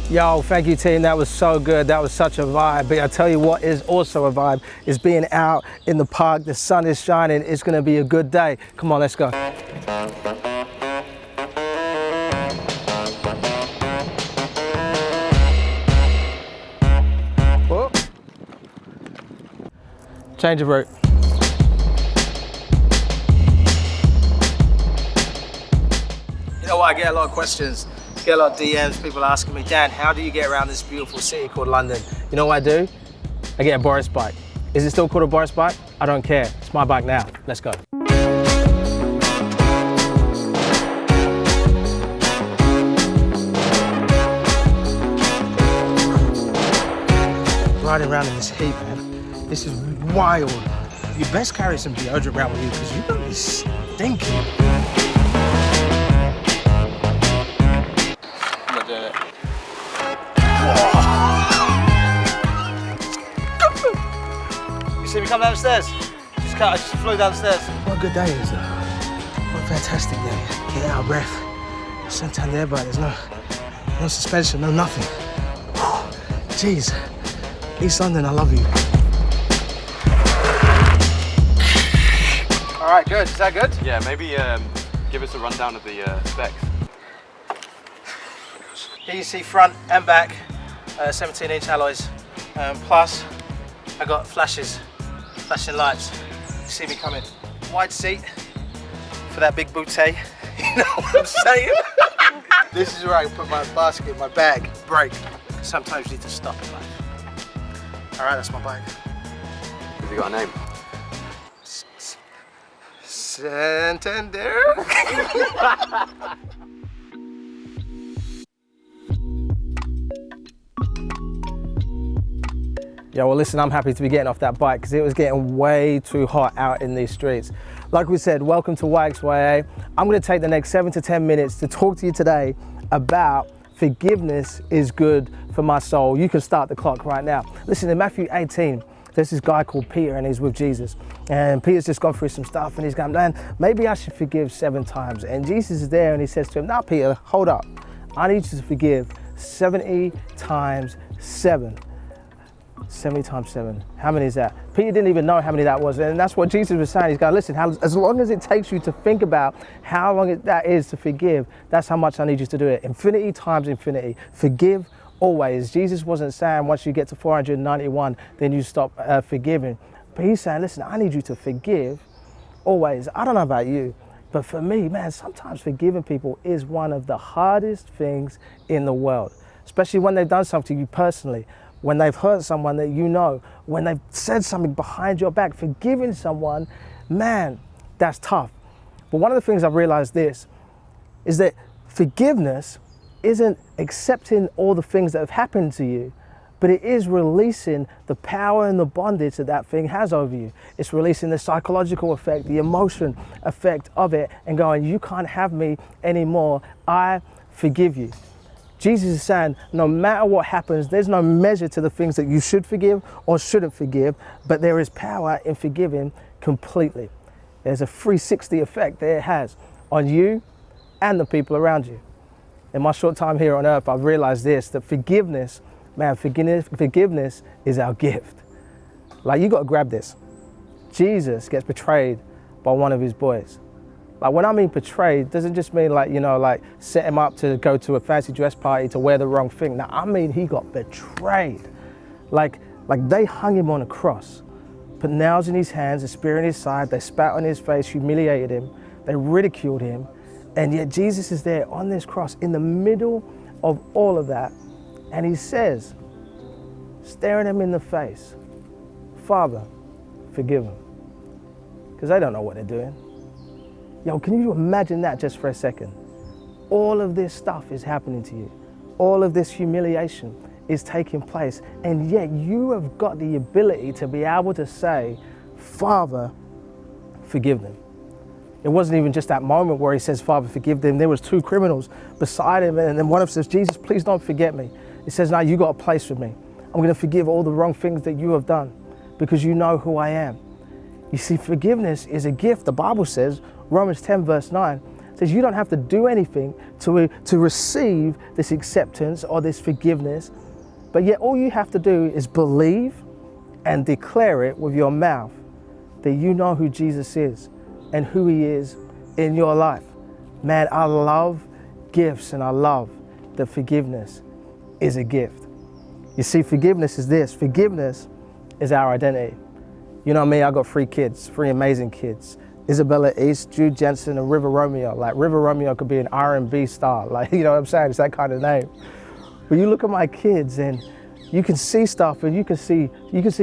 Yo, thank you, team. That was so good. That was such a vibe. But I tell you what is also a vibe is being out in the park. The sun is shining. It's going to be a good day. Come on, let's go. Whoa. Change of route. You know what? I get a lot of questions. Get a lot of DMs, people asking me, Dan, how do you get around this beautiful city called London? You know what I do? I get a Boris bike. Is it still called a Boris bike? I don't care. It's my bike now. Let's go. Riding around in this heat, man. This is wild. You best carry some deodorant around with you because you're gonna be stinking. You see me come downstairs? I just flew downstairs. What a good day is that? What a fantastic day. Get out of breath. Santander, but there's no suspension, no nothing. Jeez. East London, I love you. All right, good. Is that good? Yeah, maybe give us a rundown of the specs. Here you see front and back, 17-inch alloys. Plus, I got flashing lights. You see me coming. Wide seat for that big booty. You know what I'm saying? This is where I can put my basket, my bag, brake. Sometimes you need to stop in life. All right, that's my bike. Have you got a name? Santander. Yeah, well listen, I'm happy to be getting off that bike because it was getting way too hot out in these streets. Like we said, welcome to YxYA. I'm gonna take the next 7 to 10 minutes to talk to you today about forgiveness is good for my soul. You can start the clock right now. Listen, in Matthew 18, there's this guy called Peter and he's with Jesus. And Peter's just gone through some stuff and he's going, man, maybe I should forgive 7 times. And Jesus is there and he says to him, now Peter, hold up. I need you to forgive 70 times 7. 70 times 7. How many is that? Peter didn't even know how many that was. And that's what Jesus was saying. He's going, listen, as long as it takes you to think about how long that is to forgive, that's how much I need you to do it. Infinity times infinity. Forgive always. Jesus wasn't saying once you get to 491, then you stop forgiving. But he's saying, listen, I need you to forgive always. I don't know about you, but for me, man, sometimes forgiving people is one of the hardest things in the world, especially when they've done something to you personally. When they've hurt someone that you know, when they've said something behind your back, forgiving someone, man, that's tough. But one of the things I've realized this is that forgiveness isn't accepting all the things that have happened to you, but it is releasing the power and the bondage that that thing has over you. It's releasing the psychological effect, the emotion effect of it, and going, you can't have me anymore. I forgive you. Jesus is saying, no matter what happens, there's no measure to the things that you should forgive or shouldn't forgive, but there is power in forgiving completely. There's a 360 effect that it has on you and the people around you. In my short time here on earth, I've realized this, that forgiveness, man, forgiveness is our gift. Like, you gotta grab this. Jesus gets betrayed by one of his boys. Like, when I mean betrayed, doesn't just mean like, you know, like set him up to go to a fancy dress party to wear the wrong thing. No, I mean he got betrayed. Like they hung him on a cross, put nails in his hands, a spear in his side, they spat on his face, humiliated him, they ridiculed him, and yet Jesus is there on this cross in the middle of all of that, and he says, staring him in the face, Father, forgive them, because they don't know what they're doing. Yo, can you imagine that just for a second? All of this stuff is happening to you. All of this humiliation is taking place. And yet you have got the ability to be able to say, Father, forgive them. It wasn't even just that moment where he says, Father, forgive them. There was 2 criminals beside him. And then one of them says, Jesus, please don't forget me. He says, no, you got a place with me. I'm going to forgive all the wrong things that you have done because you know who I am. You see, forgiveness is a gift. The Bible says, Romans 10 verse 9, says you don't have to do anything to receive this acceptance or this forgiveness, but yet all you have to do is believe and declare it with your mouth that you know who Jesus is and who he is in your life. Man, I love gifts, and I love that forgiveness is a gift. You see, forgiveness is this. Forgiveness is our identity. You know me, I got 3 kids, 3 amazing kids. Isabella East, Jude Jensen, and River Romeo. Like, River Romeo could be an R&B star. Like, you know what I'm saying? It's that kind of name. But you look at my kids and you can see stuff, and you can see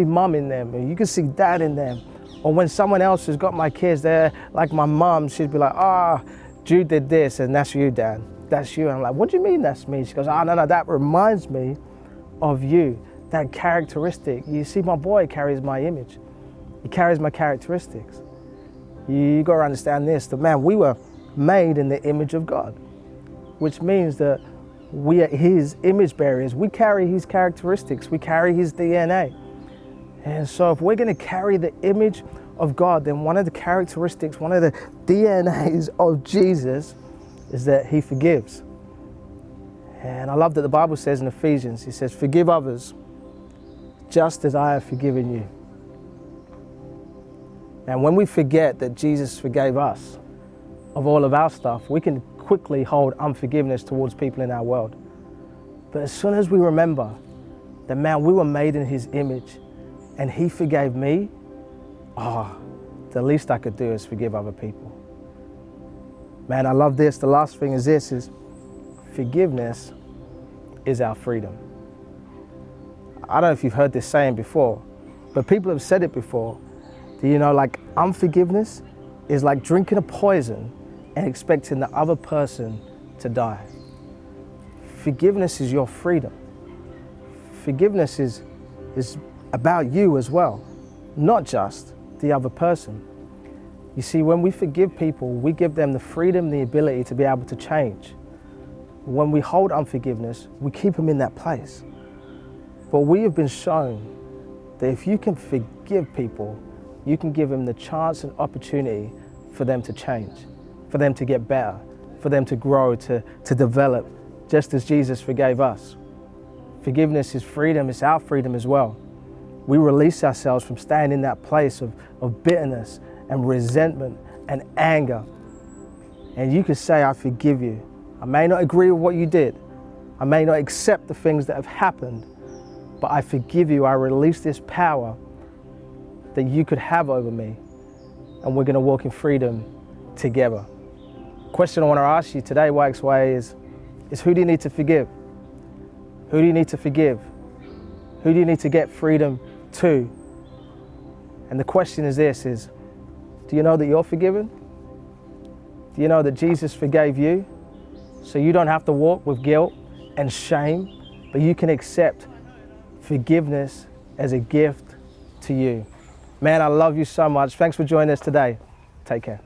mum in them, and you can see dad in them. Or when someone else has got my kids, they're like my mum, she'd be like, Jude did this, and that's you, Dad. That's you. And I'm like, what do you mean that's me? She goes, no, that reminds me of you, that characteristic. You see, my boy carries my image. He carries my characteristics. You got to understand this, that man, we were made in the image of God, which means that we are his image bearers. We carry his characteristics. We carry his DNA. And so if we're going to carry the image of God, then one of the characteristics, one of the DNAs of Jesus is that he forgives. And I love that the Bible says in Ephesians, he says, forgive others just as I have forgiven you. And when we forget that Jesus forgave us of all of our stuff, we can quickly hold unforgiveness towards people in our world. But as soon as we remember that, man, we were made in his image and he forgave me, the least I could do is forgive other people. Man, I love this. The last thing is this, is forgiveness is our freedom. I don't know if you've heard this saying before, but people have said it before. You know, like, unforgiveness is like drinking a poison and expecting the other person to die. Forgiveness is your freedom. Forgiveness is about you as well, not just the other person. You see, when we forgive people, we give them the freedom, the ability to be able to change. When we hold unforgiveness, we keep them in that place. But we have been shown that if you can forgive people, you can give them the chance and opportunity for them to change, for them to get better, for them to grow, to develop, just as Jesus forgave us. Forgiveness is freedom, it's our freedom as well. We release ourselves from staying in that place of bitterness and resentment and anger. And you can say, I forgive you. I may not agree with what you did. I may not accept the things that have happened, but I forgive you. I release this power that you could have over me, and we're going to walk in freedom together. Question I want to ask you today, YxYA, is who do you need to forgive? Who do you need to forgive? Who do you need to get freedom to? And the question is this, do you know that you're forgiven? Do you know that Jesus forgave you? So you don't have to walk with guilt and shame, but you can accept forgiveness as a gift to you. Man, I love you so much. Thanks for joining us today. Take care.